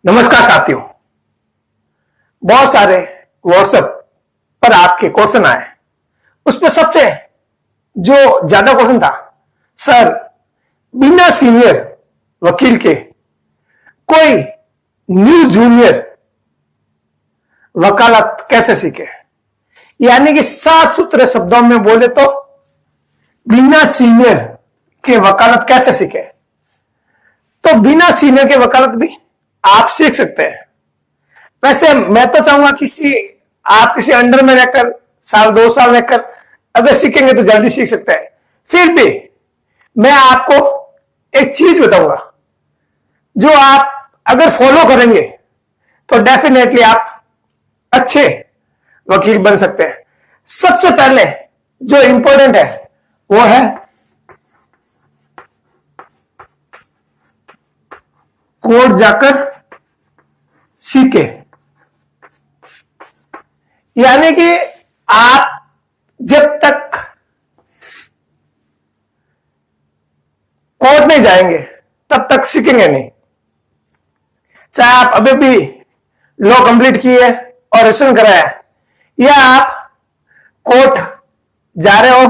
नमस्कार साथियों। बहुत सारे व्हाट्सएप पर आपके क्वेश्चन आए। उसमें सबसे जो ज्यादा क्वेश्चन था, सर बिना सीनियर वकील के कोई न्यू जूनियर वकालत कैसे सीखे। यानी कि साफ सुथरे शब्दों में बोले तो बिना सीनियर के वकालत कैसे सीखे। तो बिना सीनियर के वकालत भी आप सीख सकते हैं। वैसे मैं तो चाहूंगा आप किसी अंडर में रहकर साल 2 साल रहकर अगर सीखेंगे तो जल्दी सीख सकते हैं। फिर भी मैं आपको एक चीज बताऊंगा जो आप अगर फॉलो करेंगे तो डेफिनेटली आप अच्छे वकील बन सकते हैं। सबसे पहले जो इंपॉर्टेंट है वो है कोर्ट जाकर सीखे। यानी कि आप जब तक कोर्ट नहीं जाएंगे तब तक सीखेंगे नहीं। चाहे आप अभी भी लॉ कंप्लीट किए और रजिस्ट्रेशन कराया है, या आप कोर्ट जा रहे हो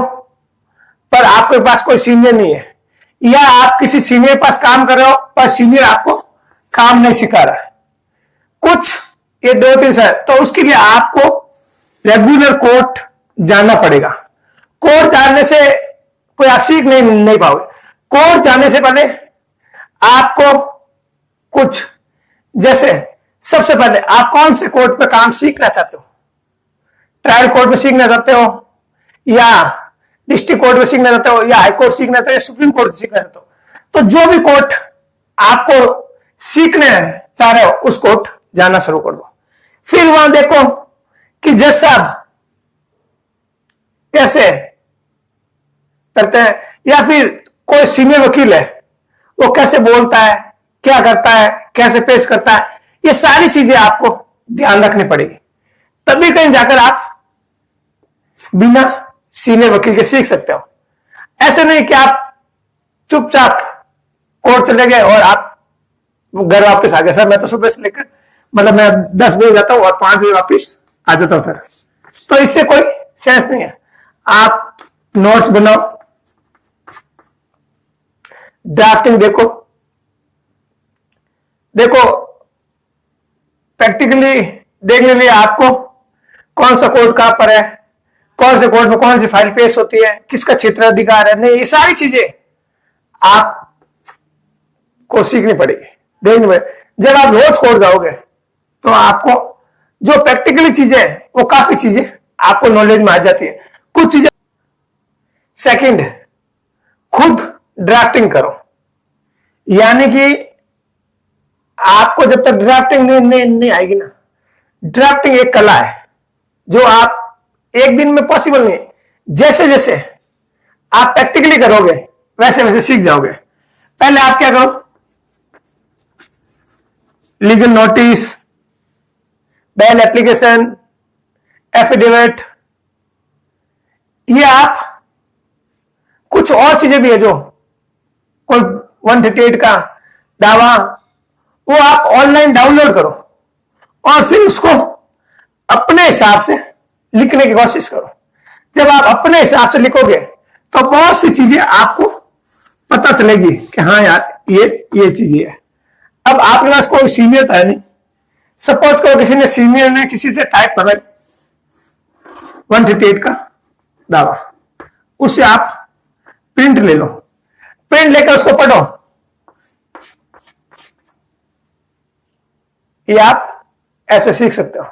पर आपके पास कोई सीनियर नहीं है, या आप किसी सीनियर पास काम कर रहे हो पर सीनियर आपको काम नहीं सिखा रहा है, कुछ ये 2-3 साल, तो उसके लिए आपको रेगुलर कोर्ट जाना पड़ेगा। कोर्ट जाने से कोई आप सीख नहीं पाओगे। कोर्ट जाने से पहले आपको कुछ, जैसे सबसे पहले आप कौन से कोर्ट पे काम सीखना चाहते हो। ट्रायल कोर्ट में सीखना चाहते हो, या डिस्ट्रिक्ट कोर्ट में सीखना चाहते हो, या हाई कोर्ट सीखना चाहते हो, या सुप्रीम कोर्ट सीखना चाहते हो। तो जो भी कोर्ट आपको सीखने चाह रहे हो उस कोर्ट जाना शुरू कर दो। फिर वहां देखो कि जज साहब कैसे करते हैं, या फिर कोई सीनियर वकील है वो कैसे बोलता है, क्या करता है, कैसे पेश करता है। ये सारी चीजें आपको ध्यान रखनी पड़ेगी, तभी कहीं जाकर आप बिना सीनियर वकील के सीख सकते हो। ऐसे नहीं कि आप चुपचाप कोर्ट चले गए और आप घर वापस आ गए। सर मैं तो सुबह से लेकर मतलब मैं 10 बजे जाता हूं और 5 बजे वापस आ जाता हूं सर। तो इससे कोई सेंस नहीं है। आप नोट्स बनाओ, ड्राफ्टिंग देखो प्रैक्टिकली देखने के लिए आपको कौन सा कोर्ट कहां पर है, कौन से कोर्ट में कौन सी फाइल पेश होती है, किसका क्षेत्राधिकार है, नहीं, ये सारी चीजें आपको सीखनी पड़ेगी। देखने में जब आप रोज कोर्ट जाओगे तो आपको जो प्रैक्टिकली चीजें हैं वो काफी चीजें आपको नॉलेज में आ जाती है। कुछ चीजें सेकंड, खुद ड्राफ्टिंग करो। यानी कि आपको जब तक ड्राफ्टिंग नहीं आएगी ना, ड्राफ्टिंग एक कला है जो आप एक दिन में पॉसिबल नहीं है। जैसे जैसे आप प्रैक्टिकली करोगे वैसे वैसे सीख जाओगे। पहले आप क्या करो, legal notice, bail application, affidavit, ये आप कुछ और चीजें भी है जो कोई 138 का दावा, वो आप ऑनलाइन डाउनलोड करो और फिर उसको अपने हिसाब से लिखने की कोशिश करो। जब आप अपने हिसाब से लिखोगे तो बहुत सी चीजें आपको पता चलेगी कि हाँ यार ये चीजें है। अब आपके पास कोई सीनियर तो है नहीं। सपोज करो किसी ने सीनियर ने किसी से टाइप करा 138 का दावा, उससे आप प्रिंट ले लो, प्रिंट लेकर उसको पढ़ो। ये आप ऐसे सीख सकते हो,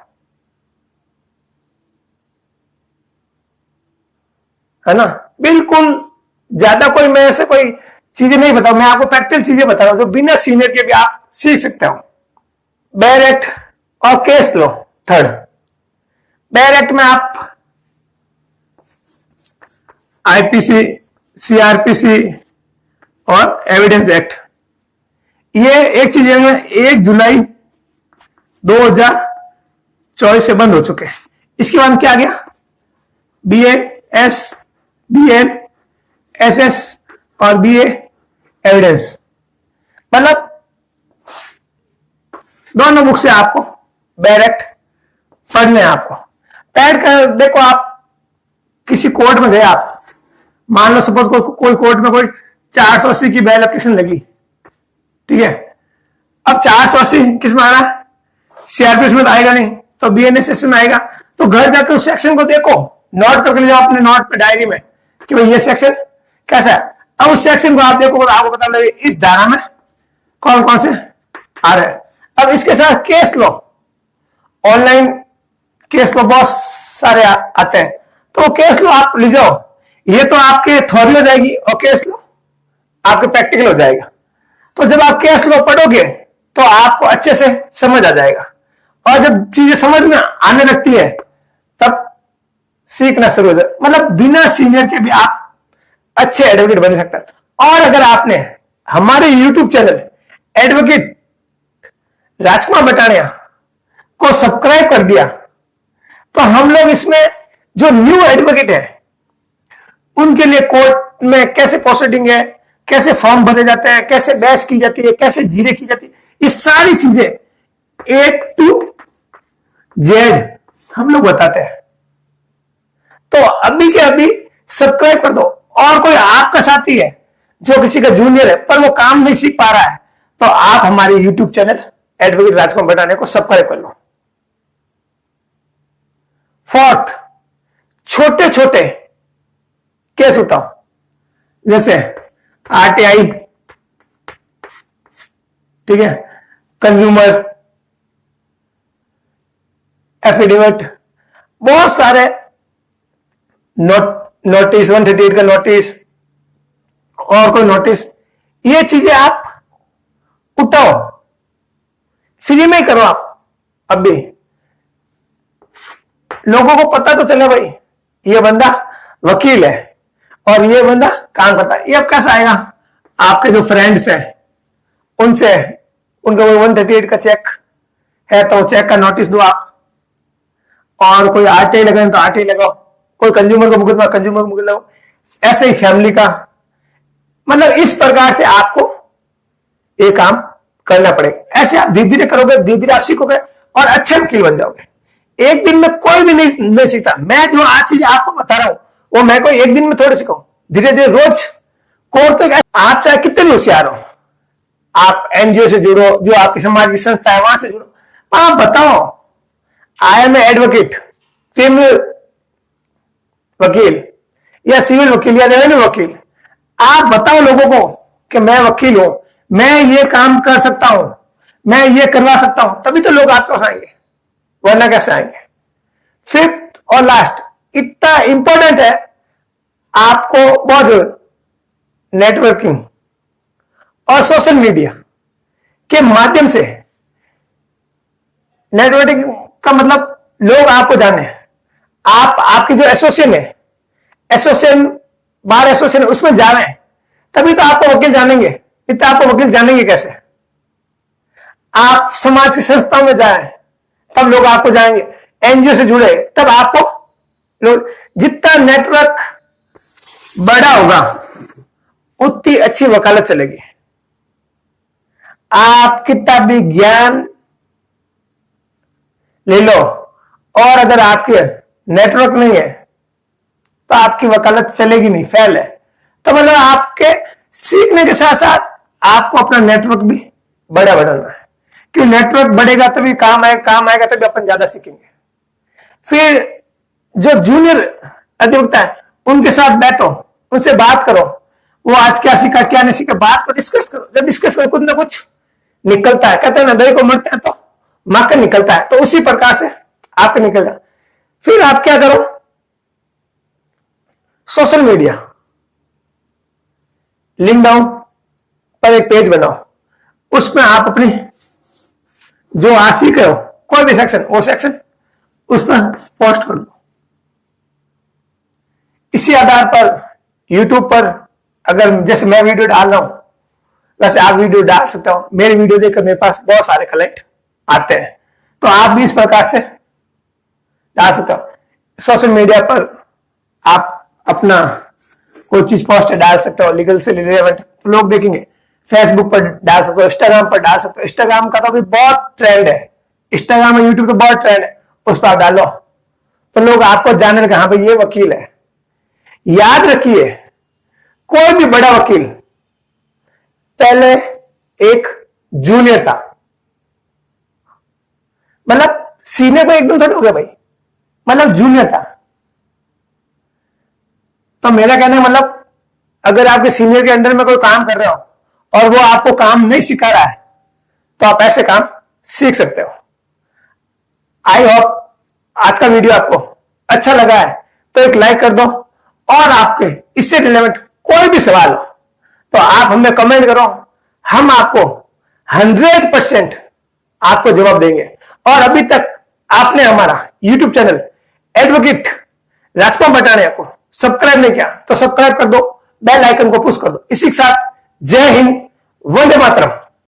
है ना। बिल्कुल ज्यादा कोई मैं ऐसे कोई चीजें नहीं बताऊं, मैं आपको प्रैक्टिकल चीजें बता रहा हूं जो बिना सीनियर के भी आप सीख सकते हो। बेयर एक्ट और केस लो थर्ड। बेयर एक्ट में आप आईपीसी, सीआरपीसी और एविडेंस एक्ट, ये एक चीज है 1 जुलाई 2024 से बंद हो चुके हैं। इसके बाद क्या आ गया, BAS, BN, SS और BA एविडेंस। मतलब दोनों बुक से आपको डायरेक्ट पढ़ने हैं आपको। ऐड कर देखो, आप किसी कोर्ट में गए, आप मान लो सपोज कोई कोर्ट में कोई 480 की बेल एप्लीकेशन लगी, ठीक है। अब 480 किस में आ रहा है, सीआरपीएफ में तो आएगा नहीं, तो बीएनएस सेक्शन में आएगा। तो घर जाकर उस सेक्शन को देखो, नोट करके ले जाओ अपने नोट पे डायरी में कि भाई ये सेक्शन कैसा है। अब उस सेक्शन को आप देखो, आपको पता लगे इस धारा में कौन कौन से आ रहे हैं। अब इसके साथ केस लो, ऑनलाइन केस लो बहुत सारे आते हैं, तो केस लो आप ले जाओ। ये तो आपके थ्योरी हो जाएगी और केस लो आपके प्रैक्टिकल हो जाएगा। तो जब आप केस लो पढ़ोगे तो आपको अच्छे से समझ आ जाएगा, और जब चीजें समझ में आने लगती है तब सीखना शुरू हो जाए। मतलब बिना सीनियर के भी आप अच्छे एडवोकेट बन सकते हैं। और अगर आपने हमारे यूट्यूब चैनल एडवोकेट राजकुमार बटानिया को सब्सक्राइब कर दिया, तो हम लोग इसमें जो न्यू एडवोकेट है उनके लिए कोर्ट में कैसे प्रोसीडिंग है, कैसे फॉर्म भरे जाते हैं, कैसे बहस की जाती है, कैसे जीरे की जाती है, ये सारी चीजें A to Z हम लोग बताते हैं। तो अभी के अभी सब्सक्राइब कर दो। और कोई आपका साथी है जो किसी का जूनियर है पर वो काम नहीं सीख पा रहा है, तो आप हमारे यूट्यूब चैनल एडवोकेट राजकुमार बटानिया को सब्सक्राइब कर लो। फोर्थ, छोटे छोटे केस उठाओ, जैसे आरटीआई, ठीक है, कंज्यूमर एफिडेविट, बहुत सारे नोटिस 138 का नोटिस और कोई नोटिस, ये चीजें आप उठाओ, फ्री में करो आप। अभी लोगों को पता तो चले भाई ये बंदा वकील है और ये बंदा काम करता है। ये अब कैसा आएगा, आपके जो फ्रेंड्स हैं उनसे उनका 138 का चेक है तो चेक का नोटिस दो आप, और कोई आरटीआई लगाए तो आरटीआई लगाओ, कोई कंज्यूमर का मुकदमा कंज्यूमर का मुकदमा लगाओ, ऐसे ही फैमिली का। मतलब इस प्रकार से आपको ये काम करना पड़ेगा। ऐसे आप धीरे धीरे करोगे, धीरे धीरे आप सीखोगे और अच्छे वकील बन जाओगे। एक दिन में कोई भी नहीं सीखता। मैं जो आज चीज आपको बता रहा हूं वो मैं कोई एक दिन में थोड़ी सीखूं, धीरे धीरे रोज कोर्स। तो आप चाहे कितने भी होशियार हो, आप एनजीओ से जुड़ो, जो आपकी समाज की संस्था है वहां से जुड़ो, आप बताओ आई एम एडवोकेट, क्रिमिनल वकील या सिविल वकील या रेवेन्यू वकील, आप बताओ लोगों को कि मैं वकील हूं, मैं ये काम कर सकता हूं, मैं ये करवा सकता हूं, तभी तो लोग आपके पास आएंगे, वरना कैसे आएंगे। फिफ्थ और लास्ट, इतना इंपॉर्टेंट है आपको बहुत, नेटवर्किंग और सोशल मीडिया के माध्यम से। नेटवर्किंग का मतलब लोग आपको जाने, आप आपकी जो एसोसिएशन है, एसोसिएशन बार एसोसिएशन उसमें जा रहे हैं, तभी तो आपको वकील जानेंगे। इतना आपको वकील जानेंगे कैसे? आप समाज की संस्थाओं में जाए तब लोग आपको जाएंगे, एनजीओ से जुड़े तब आपको लोग। जितना नेटवर्क बड़ा होगा उतनी अच्छी वकालत चलेगी। आप कितना भी ज्ञान ले लो और अगर आपके नेटवर्क नहीं है तो आपकी वकालत चलेगी नहीं, फेल है। तो मतलब आपके सीखने के साथ साथ आपको अपना नेटवर्क भी बड़ा बढ़ाना है, क्यों नेटवर्क बढ़ेगा तभी काम आएगा, काम आएगा तभी अपन ज्यादा सीखेंगे। फिर जो जूनियर अधिवक्ता है उनके साथ बैठो, उनसे बात करो, वो आज क्या सीखा क्या नहीं सीखा, बात को डिस्कस करो। जब डिस्कस करो कुछ ना कुछ निकलता है, कहते हैं ना दही को मरते हैं तो माकर निकलता है, तो उसी प्रकार से आपके निकल जाए। फिर आप क्या करो, सोशल मीडिया लिंक डाउन पर एक पेज बनाओ, उसमें आप अपनी जो आज सीख रहे हो कोई भी सेक्शन, वो सेक्शन उसमें पोस्ट कर दो। इसी आधार पर यूट्यूब पर अगर जैसे मैं वीडियो डाल रहा हूं वैसे आप वीडियो डाल सकते हो। मेरी वीडियो देखकर मेरे पास बहुत सारे क्लाइंट आते हैं, तो आप भी इस प्रकार से डाल सकते हो। सोशल मीडिया पर आप अपना कोई चीज पोस्ट डाल सकते हो लीगल से रिलेवेंट, तो लोग देखेंगे। फेसबुक पर डाल सकते हो, इंस्टाग्राम पर डाल सकते हो। इंस्टाग्राम का तो अभी बहुत ट्रेंड है, इंस्टाग्राम और यूट्यूब का बहुत ट्रेंड है, उस पर आप डालो तो लोग आपको जानने लगे, हाँ भाई ये वकील है। याद रखिए, कोई भी बड़ा वकील पहले एक जूनियर था, मतलब सीनियर को एकदम थोड़ा हो गया भाई, मतलब जूनियर था। तो मेरा कहना है, मतलब अगर आपके सीनियर के अंडर में कोई काम कर रहे हो और वो आपको काम नहीं सिखा रहा है, तो आप ऐसे काम सीख सकते हो। आई होप आज का वीडियो आपको अच्छा लगा है तो एक लाइक कर दो, और आपके इससे रिलेवेंट कोई भी सवाल हो तो आप हमें कमेंट करो, हम आपको 100% आपको जवाब देंगे। और अभी तक आपने हमारा YouTube चैनल एडवोकेट राजकुमार बटानिया को सब्सक्राइब नहीं किया तो सब्सक्राइब कर दो, बेल आइकन को पुश कर दो। इसी के साथ जय हिंद, वंदे मातरम।